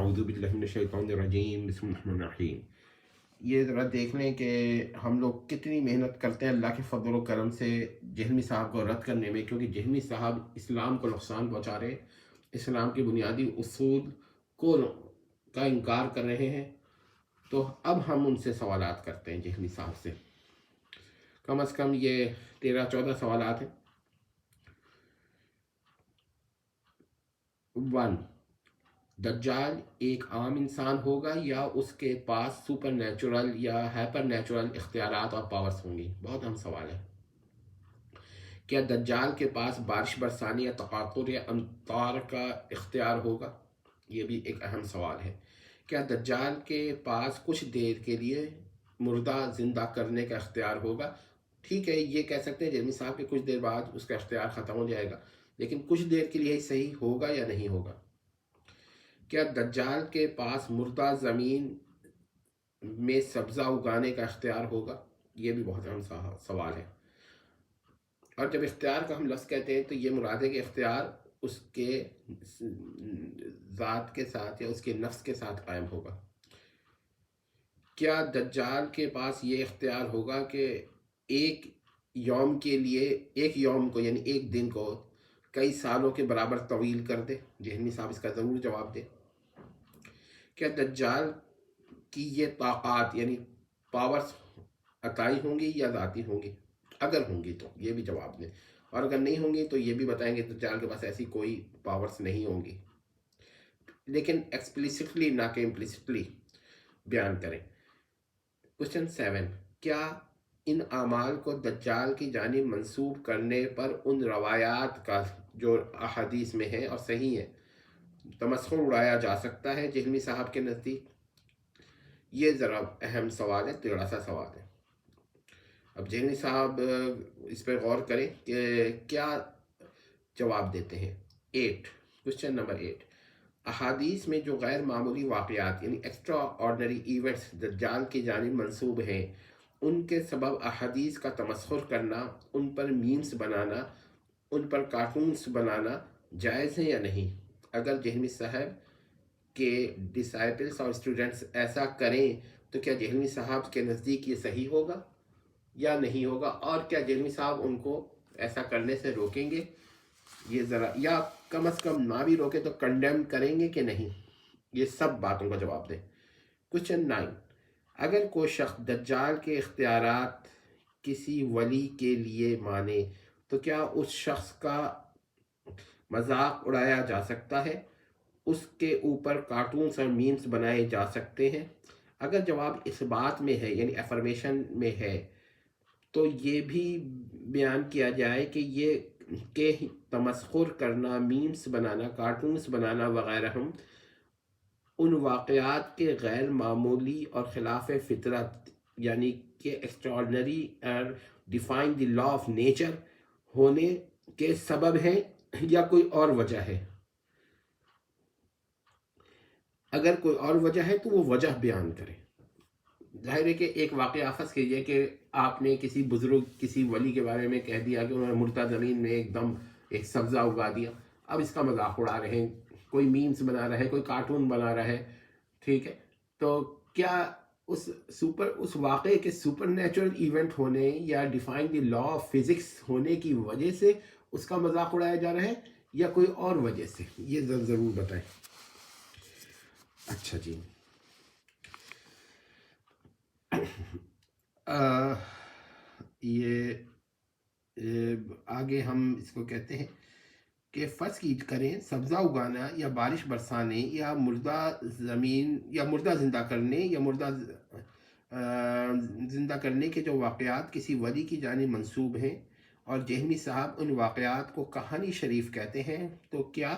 اعوذ باللہ من الشیطان الرجیم بسم اللہ الرحمن الرحیم۔ یہ ذرا دیکھ لیں کہ ہم لوگ کتنی محنت کرتے ہیں اللہ کے فضل و کرم سے جہلمی صاحب کو رد کرنے میں، کیونکہ جہلمی صاحب اسلام کو نقصان پہنچا رہے، اسلام کے بنیادی اصول کو کا انکار کر رہے ہیں۔ تو اب ہم ان سے سوالات کرتے ہیں جہلمی صاحب سے، کم از کم یہ 13-14 سوالات ہیں۔ 1، دجال ایک عام انسان ہوگا یا اس کے پاس سپر نیچرل یا ہائپر نیچرل اختیارات اور پاورز ہوں گی؟ بہت اہم سوال ہے۔ کیا دجال کے پاس بارش برسانے یا تقاطر یا امطار کا اختیار ہوگا؟ یہ بھی ایک اہم سوال ہے۔ کیا دجال کے پاس کچھ دیر کے لیے مردہ زندہ کرنے کا اختیار ہوگا؟ ٹھیک ہے، یہ کہہ سکتے ہیں جہلمی صاحب کہ کچھ دیر بعد اس کا اختیار ختم ہو جائے گا، لیکن کچھ دیر کے لیے صحیح ہوگا یا نہیں ہوگا؟ کیا دجال کے پاس مردہ زمین میں سبزہ اگانے کا اختیار ہوگا؟ یہ بھی بہت اہم سوال ہے۔ اور جب اختیار کا ہم لفظ کہتے ہیں تو یہ مراد ہے کہ اختیار اس کے ذات کے ساتھ یا اس کے نفس کے ساتھ قائم ہوگا۔ کیا دجال کے پاس یہ اختیار ہوگا کہ ایک یوم کے لیے، ایک یوم کو یعنی ایک دن کو کئی سالوں کے برابر طویل کر دے؟ جہلمی صاحب اس کا ضرور جواب دے۔ کیا دجال کی یہ طاقات یعنی پاورز عطائی ہوں گی یا ذاتی ہوں گی؟ اگر ہوں گی تو یہ بھی جواب دیں، اور اگر نہیں ہوں گی تو یہ بھی بتائیں گے دجال کے پاس ایسی کوئی پاورز نہیں ہوں گی، لیکن ایکسپلیسٹلی نہ کہ امپلیسٹلی بیان کریں۔ کوشچن 7، کیا ان اعمال کو دجال کی جانب منسوب کرنے پر ان روایات کا جو احادیث میں ہیں اور صحیح ہیں تمسخر اڑایا جا سکتا ہے جہلمی صاحب کے نزدیک؟ یہ ذرا اہم سوال ہے، 13 سوال ہے۔ اب جہلمی صاحب اس پر غور کریں کہ کیا جواب دیتے ہیں۔ 8، کوشچن نمبر 8، احادیث میں جو غیر معمولی واقعات یعنی ایکسٹرا آرڈنری ایونٹس دجال کی جانب منسوب ہیں، ان کے سبب احادیث کا تمسخر کرنا، ان پر میمز بنانا، ان پر کارٹونز بنانا جائز ہے یا نہیں؟ اگر جہلمی صاحب کے ڈسائپلس اور اسٹوڈنٹس ایسا کریں تو کیا جہلمی صاحب کے نزدیک یہ صحیح ہوگا یا نہیں ہوگا؟ اور کیا جہلمی صاحب ان کو ایسا کرنے سے روکیں گے؟ یہ ذرا، یا کم از کم نہ بھی روکے تو کنڈیم کریں گے کہ نہیں؟ یہ سب باتوں کا جواب دیں۔ کوشچن 9، اگر کوئی شخص دجال کے اختیارات کسی ولی کے لیے مانے تو کیا اس شخص کا مذاق اڑایا جا سکتا ہے؟ اس کے اوپر کارٹونز اور میمز بنائے جا سکتے ہیں؟ اگر جواب اس بات میں ہے یعنی افرمیشن میں ہے تو یہ بھی بیان کیا جائے کہ یہ کہ تمسخر کرنا، میمز بنانا، کارٹونز بنانا وغیرہ ان واقعات کے غیر معمولی اور خلاف فطرت یعنی کہ ایکسٹراڈنری اور define the law of nature ہونے کے سبب ہیں یا کوئی اور وجہ ہے؟ اگر کوئی اور وجہ ہے تو وہ وجہ بیان کریں۔ ظاہر ہے کہ ایک واقعہ فرض کیجیے کہ آپ نے کسی بزرگ، کسی ولی کے بارے میں کہہ دیا کہ انہوں نے مردہ زمین میں ایک دم ایک سبزہ اگا دیا، اب اس کا مذاق اڑا رہے ہیں، کوئی میمز بنا رہا ہے، کوئی کارٹون بنا رہا ہے، ٹھیک ہے، تو کیا اس واقعے کے سپر نیچرل ایونٹ ہونے یا define the law of physics ہونے کی وجہ سے اس کا مذاق اڑایا جا رہا ہے یا کوئی اور وجہ سے؟ یہ ضرور بتائیں۔ اچھا جی، یہ آگے ہم اس کو کہتے ہیں کہ فرض کریں سبزہ اگانا یا بارش برسانے یا مردہ زمین یا مردہ زندہ کرنے یا مردہ زندہ کرنے کے جو واقعات کسی ولی کی جانب منسوب ہیں اور جہلمی صاحب ان واقعات کو کہانی شریف کہتے ہیں، تو کیا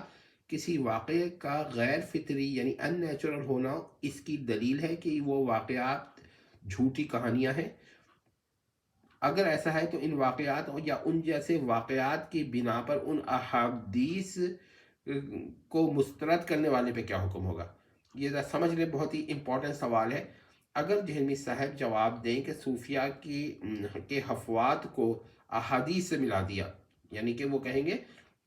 کسی واقعے کا غیر فطری یعنی ان نیچرل ہونا اس کی دلیل ہے کہ وہ واقعات جھوٹی کہانیاں ہیں؟ اگر ایسا ہے تو ان واقعات یا ان جیسے واقعات کی بنا پر ان احادیث کو مسترد کرنے والے پہ کیا حکم ہوگا؟ یہ ذرا سمجھ لیں، بہت ہی امپورٹنٹ سوال ہے۔ اگر جہلمی صاحب جواب دیں کہ صوفیہ کے حفوات کو احادیث سے ملا دیا، یعنی کہ وہ کہیں گے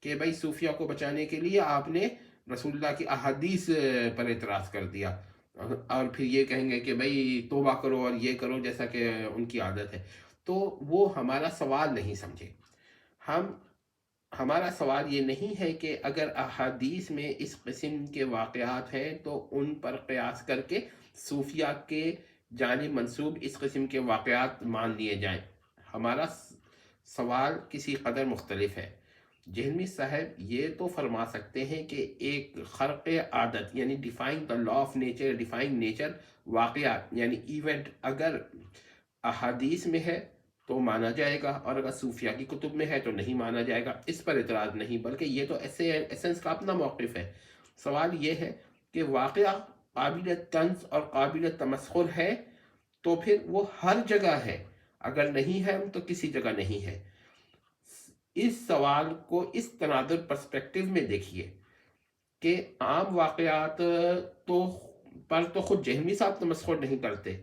کہ بھائی صوفیہ کو بچانے کے لیے آپ نے رسول اللہ کی احادیث پر اعتراض کر دیا، اور پھر یہ کہیں گے کہ بھائی توبہ کرو اور یہ کرو جیسا کہ ان کی عادت ہے، تو وہ ہمارا سوال نہیں سمجھے۔ ہم ہمارا سوال یہ نہیں ہے کہ اگر احادیث میں اس قسم کے واقعات ہیں تو ان پر قیاس کر کے صوفیہ کے جانب منسوب اس قسم کے واقعات مان لیے جائیں۔ ہمارا سوال کسی قدر مختلف ہے۔ جہلمی صاحب یہ تو فرما سکتے ہیں کہ ایک خرق عادت یعنی defining the law of nature, defining nature, واقعات یعنی ایونٹ اگر احادیث میں ہے تو مانا جائے گا، اور اگر صوفیہ کی کتب میں ہے تو نہیں مانا جائے گا۔ اس پر اعتراض نہیں، بلکہ یہ تو ایسنس کا اپنا موقف ہے۔ سوال یہ ہے کہ واقعہ قابل طنز اور قابل تمسخر ہے تو پھر وہ ہر جگہ ہے، اگر نہیں ہے تو کسی جگہ نہیں ہے۔ اس سوال کو اس تناظر پرسپیکٹیو میں دیکھیے کہ عام واقعات تو خود جہمی صاحب تمسخر نہیں کرتے،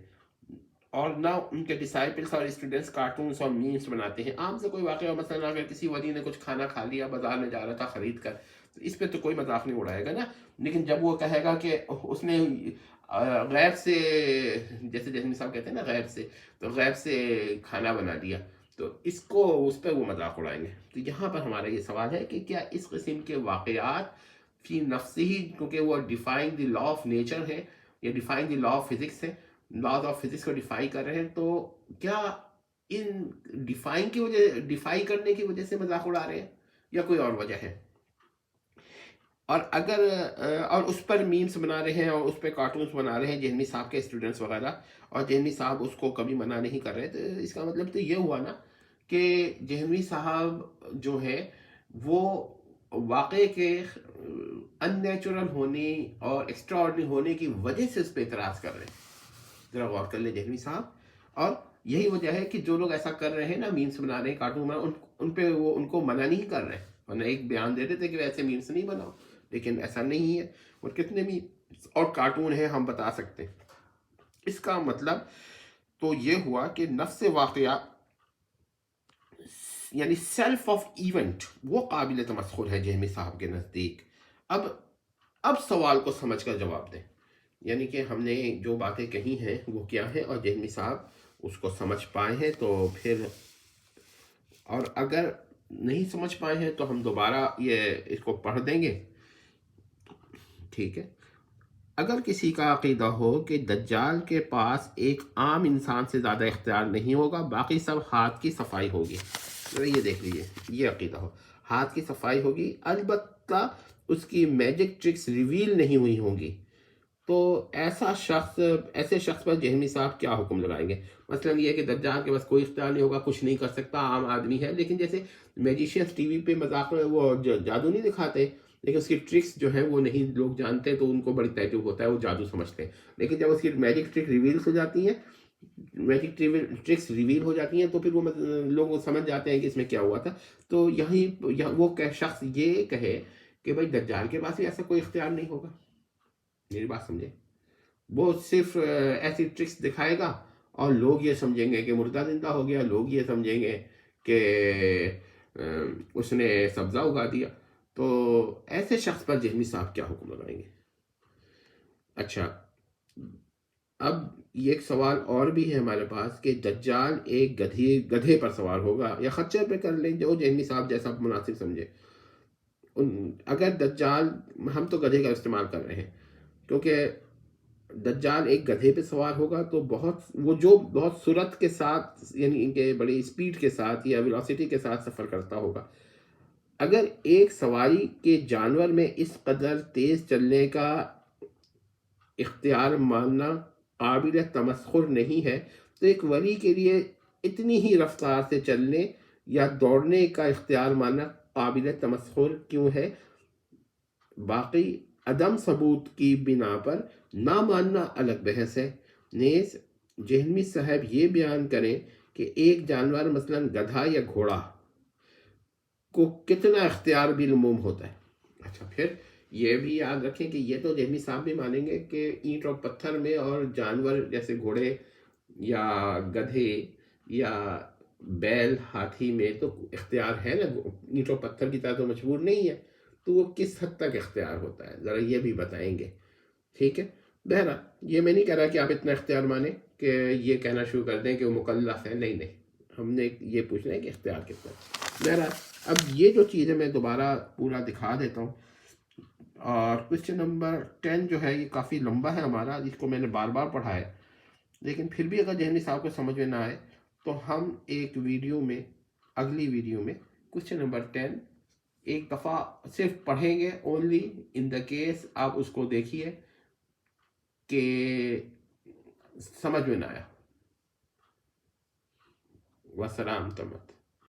اور نہ ان کے ڈسائپلس اور اسٹوڈنٹس کارٹونز اور میمز بناتے ہیں۔ عام سے کوئی واقعہ، مثلا اگر کسی ولی نے کچھ کھانا کھا لیا، بازار میں جا رہا تھا خرید کر، تو اس پہ تو کوئی مذاق نہیں اڑائے گا نا۔ لیکن جب وہ کہے گا کہ اس نے غیب سے، جیسے جہمی صاحب کہتے ہیں نا غیب سے، تو غیب سے کھانا بنا دیا، تو اس پہ وہ مذاق اڑائیں گے۔ تو یہاں پر ہمارا یہ سوال ہے کہ کیا اس قسم کے واقعات فی نفس ہی، کیونکہ وہ define the law of nature ہے یا define the law of physics ہے، لاز آف فزکس کو ڈیفائی کر رہے ہیں، تو کیا ان ڈیفائی کرنے کی وجہ سے مذاق اڑا رہے ہیں یا کوئی اور وجہ ہے؟ اور اگر اور اس پر میمز بنا رہے ہیں اور اس پہ کارٹونز بنا رہے ہیں جہمی صاحب کے اسٹوڈنٹس وغیرہ، اور جہمی صاحب اس کو کبھی منع نہیں کر رہے، تو اس کا مطلب تو یہ ہوا نا کہ جہمی صاحب جو ہے وہ واقعے کے ان نیچرل ہونے اور ایکسٹرا آرڈنری ہونے کی وجہ سے اس پہ اعتراض کر رہے ہیں۔ ذرا غور کر لیں جہمی صاحب، اور یہی وجہ ہے کہ جو لوگ ایسا کر رہے ہیں نا، میمز بنا رہے ہیں، کارٹون بنا، ان پہ وہ ان کو منع نہیں کر رہے ہیں، ورنہ ایک بیان دیتے تھے کہ ایسے میمز نہیں بناؤ، لیکن ایسا نہیں ہے۔ اور کتنے میمز اور کارٹون ہیں ہم بتا سکتے ہیں۔ اس کا مطلب تو یہ ہوا کہ نفس واقعہ یعنی سیلف آف ایونٹ وہ قابل تمسخر ہے جہمی صاحب کے نزدیک۔ اب سوال کو سمجھ کر جواب دیں، یعنی کہ ہم نے جو باتیں کہی ہیں وہ کیا ہیں، اور جہمی صاحب اس کو سمجھ پائے ہیں تو پھر، اور اگر نہیں سمجھ پائے ہیں تو ہم دوبارہ اس کو پڑھ دیں گے، ٹھیک ہے۔ اگر کسی کا عقیدہ ہو کہ دجال کے پاس ایک عام انسان سے زیادہ اختیار نہیں ہوگا، باقی سب ہاتھ کی صفائی ہوگی، یہ دیکھ لیجیے، یہ عقیدہ ہو ہاتھ کی صفائی ہوگی، البتہ اس کی میجک ٹرکس ریویل نہیں ہوئی ہوں گی، تو ایسے شخص پر جہمی صاحب کیا حکم لگائیں گے؟ مثلا یہ کہ دجال کے پاس کوئی اختیار نہیں ہوگا، کچھ نہیں کر سکتا، عام آدمی ہے، لیکن جیسے میجیشینس ٹی وی پہ مذاق میں وہ جادو نہیں دکھاتے، لیکن اس کی ٹرکس جو ہیں وہ نہیں لوگ جانتے، تو ان کو بڑی تعجب ہوتا ہے، وہ جادو سمجھتے ہیں۔ لیکن جب اس کی میجک ٹرک ریویلس ہو جاتی ہیں، میجک ٹرکس ریویل ہو جاتی ہیں، تو پھر وہ لوگ سمجھ جاتے ہیں کہ اس میں کیا ہوا تھا۔ تو وہ شخص یہ کہے کہ بھائی دجال کے پاس بھی ایسا کوئی اختیار نہیں ہوگا، میری بات سمجھے، وہ صرف ایسی ٹرکس دکھائے گا اور لوگ یہ سمجھیں گے کہ مردہ زندہ ہو گیا، لوگ یہ سمجھیں گے کہ اس نے سبزہ اگا دیا، تو ایسے شخص پر جہمی صاحب کیا حکم لگائیں گے؟ اچھا، اب یہ ایک سوال اور بھی ہے ہمارے پاس کہ دجال ایک گدھے پر سوار ہوگا یا خچر پہ، کر لیں جو جہمی صاحب جیسا مناسب سمجھے۔ اگر دجال، ہم تو گدھے کا استعمال کر رہے ہیں کیونکہ دجال ایک گدھے پہ سوار ہوگا، تو بہت سرعت کے ساتھ، یعنی کہ بڑی اسپیڈ کے ساتھ یا ویلوسٹی کے ساتھ سفر کرتا ہوگا۔ اگر ایک سواری کے جانور میں اس قدر تیز چلنے کا اختیار ماننا قابل تمسخر نہیں ہے، تو ایک ولی کے لیے اتنی ہی رفتار سے چلنے یا دوڑنے کا اختیار ماننا قابل تمسخر کیوں ہے؟ باقی عدم ثبوت کی بنا پر نہ ماننا الگ بحث ہے۔ نیز جہلمی صاحب یہ بیان کریں کہ ایک جانور مثلا گدھا یا گھوڑا کو کتنا اختیار بالعموم ہوتا ہے۔ اچھا، پھر یہ بھی یاد رکھیں کہ یہ تو جہمی صاحب بھی مانیں گے کہ اینٹ اور پتھر میں اور جانور جیسے گھوڑے یا گدھے یا بیل، ہاتھی میں تو اختیار ہے نا، اینٹ اور پتھر کی طرح تو مجبور نہیں ہے، تو وہ کس حد تک اختیار ہوتا ہے، ذرا یہ بھی بتائیں گے. ٹھیک ہے. بہرحال یہ میں نہیں کہہ رہا کہ آپ اتنا اختیار مانیں کہ یہ کہنا شروع کر دیں کہ وہ مکلف ہے، نہیں نہیں، ہم نے یہ پوچھنا ہے کہ اختیار کتنا ہے. بہرحال اب یہ جو چیز ہے میں دوبارہ پورا دکھا دیتا ہوں. اور کوشچن نمبر 10 جو ہے یہ کافی لمبا ہے ہمارا، اس کو میں نے بار بار پڑھا ہے، لیکن پھر بھی اگر جہنی صاحب کو سمجھ میں نہ آئے تو ہم ایک ویڈیو میں، اگلی ویڈیو میں کوشچن نمبر 10 ایک دفعہ صرف پڑھیں گے، اونلی ان دا کیس آپ اس کو دیکھیے کہ سمجھ میں نہ آیا. وسلام تمت.